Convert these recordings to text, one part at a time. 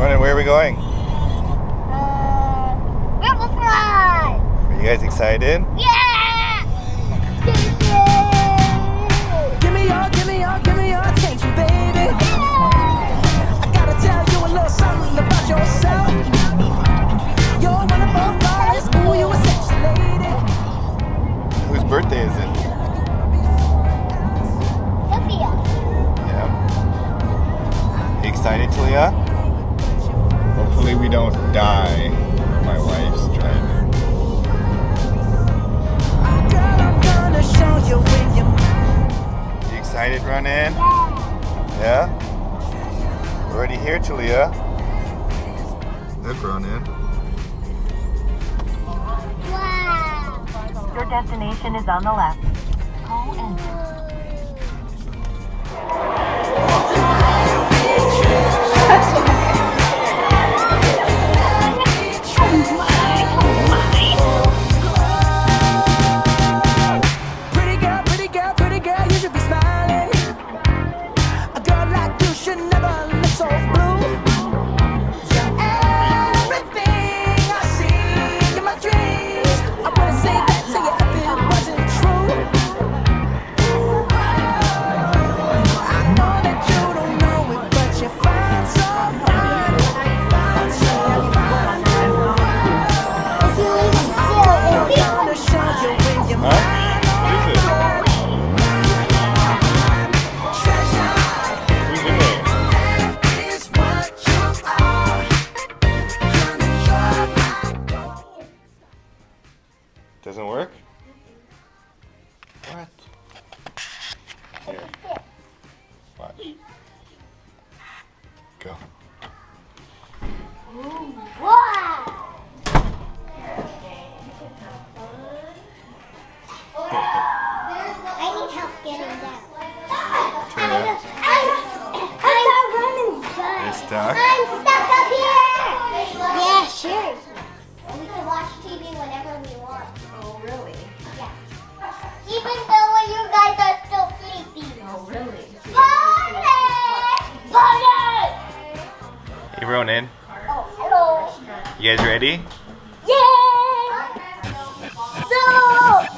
Ronan, where are we going? Riverfront! Are you guys excited? Yeah! Give me your attention, baby. I gotta tell you a little something about yourself. You're one of our flawless, ooh, you a sexy lady. Whose birthday is it? Sophia. Yeah. You excited, Talia? Hopefully we don't die. My wife's driving. Girl, I'm gonna show you when you You excited, Ronan? Yeah? We're already here, Talia. Look, Ronan. Wow. Your destination is on the left. Call enter. Pretty girl, you should be smiling. A girl like you should never look so blue. You're everything I see in my dreams. I wouldn't say that to you if it wasn't true. I know that you don't know it, but you're fine, so fine. I'm gonna show you when you're mine. Who's it? Who's in there? Is what you are. Doesn't work? What? Here. Watch. Go. Wow. I need help getting down. Talia, I'm not running good. you're stuck? I'm stuck up here. Yeah, sure. We can watch TV whenever we want. Oh, really? Yeah. Even though when you guys are still sleeping. Oh, really? Party! Hey, Ronan. Oh, hello. You guys ready? Yeah! No!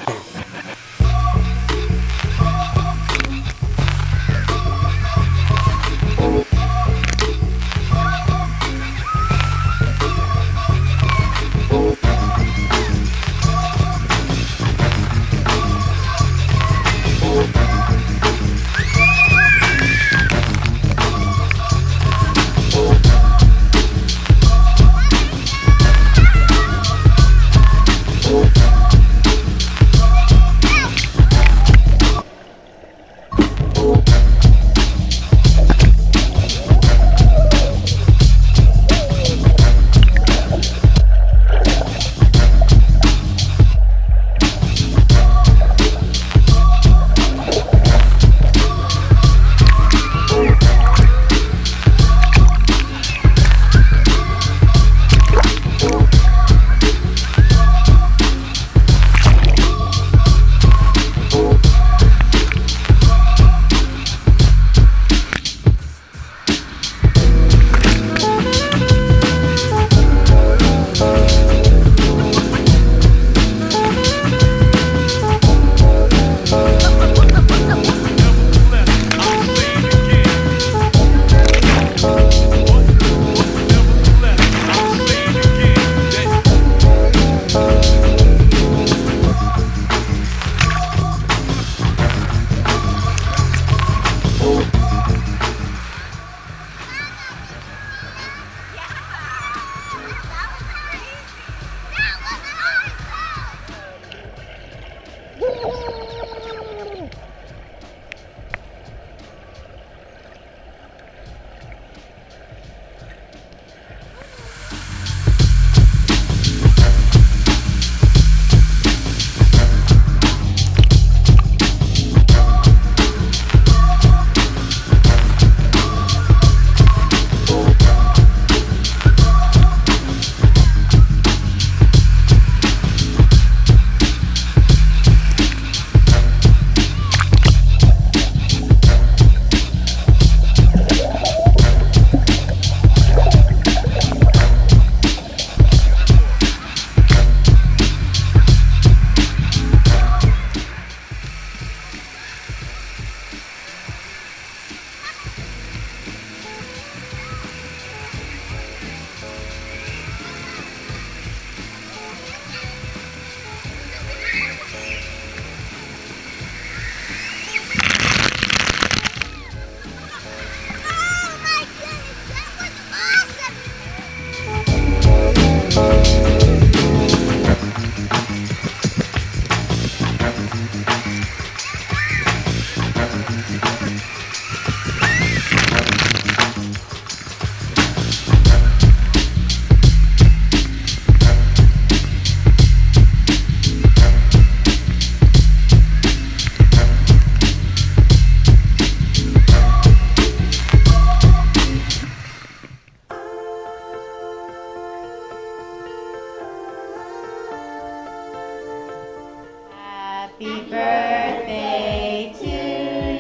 Happy birthday to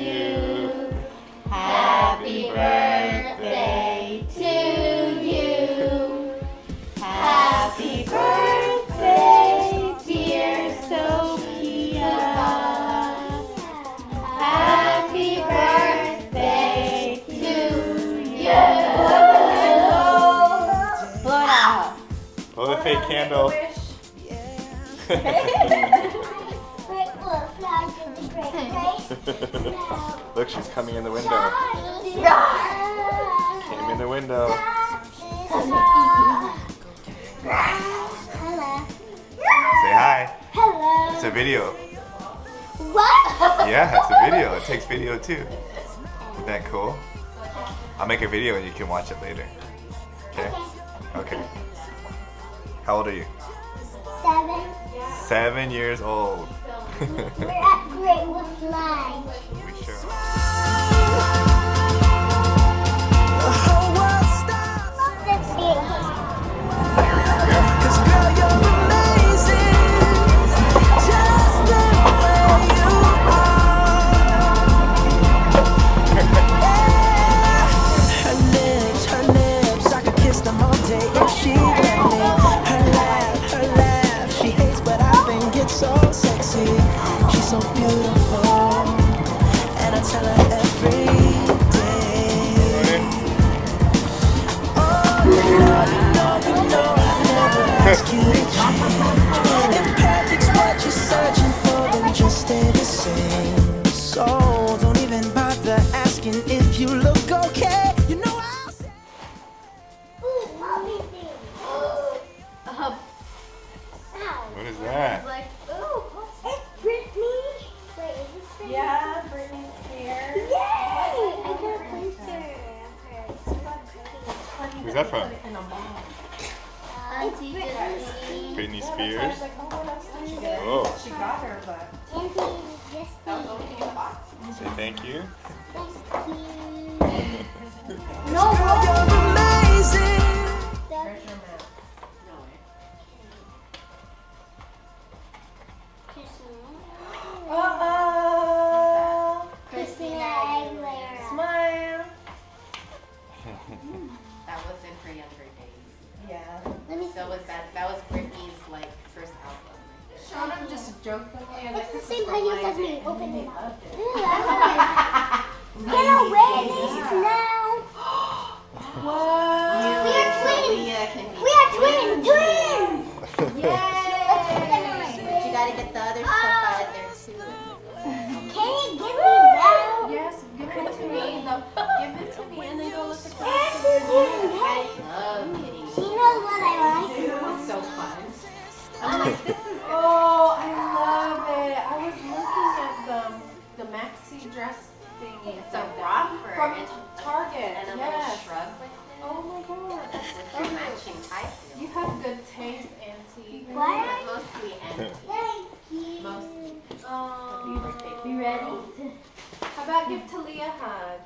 you. Happy birthday to you. Happy birthday, dear Sophia. Happy birthday to you. Blow it out. Blow the fake candle. Look, she's coming in the window. Came in the window. Hello. Say hi. Hello. It's a video. What? Yeah, it's a video. It takes video too. Isn't that cool? I'll make a video and you can watch it later. Okay? Okay. How old are you? 7. 7 years old. We're at Greatwood Lodge. We sure are. The whole world stops. Let's see. 'Cause girl, you're amazing. Just the way you are. Her lips, I could kiss them all day if she'd let me. Her laugh, she hates but I think it's so sexy. She's so beautiful, and I tell her every day. Oh, you know, I never ask you to change. If perfect's what you're searching for, then just stay the same. So don't even bother asking if you look okay. You know I'll say. Ooh, mommy thing. Ow. What is that? Like, ooh, it's Britney. Wait, is this Britney? Yeah, Britney Spears. Yay! I got a poster of her. Who's that from? In a box. It's Britney. Britney I Spears. was like, oh, what else did she get? Oh. She got her, but Auntie, yes, that was opening a box. Say thank you. thank you. No, Girl, you're amazing. Treasure map. Uh-oh. Christina Aguilera. Smile. That was in her younger days. Yeah. Let me see. So was that was Britney's like first album. Sean, I'm just jokingly. It's the same height as me. Open it up. Loved it. Ooh, I love it. Get away this now. What? We are twins. Sophia can be We are twins. Twins. But you gotta get the other stuff out of there too. Can you give me that? Yes, give it to me. No, give it to me and then go look at the Hey. Love kitty. She knows what I want. It's so fun. I'm like, this is. Oh, I love it. I was looking at the maxi dress thingy. It's a romper From and Target. and a Yes. little shrug with Oh my god. That's with so your good. matching tie. You have good taste, Auntie. What? Mostly and Thank you. mostly. Oh. You ready? How about give Talia a hug?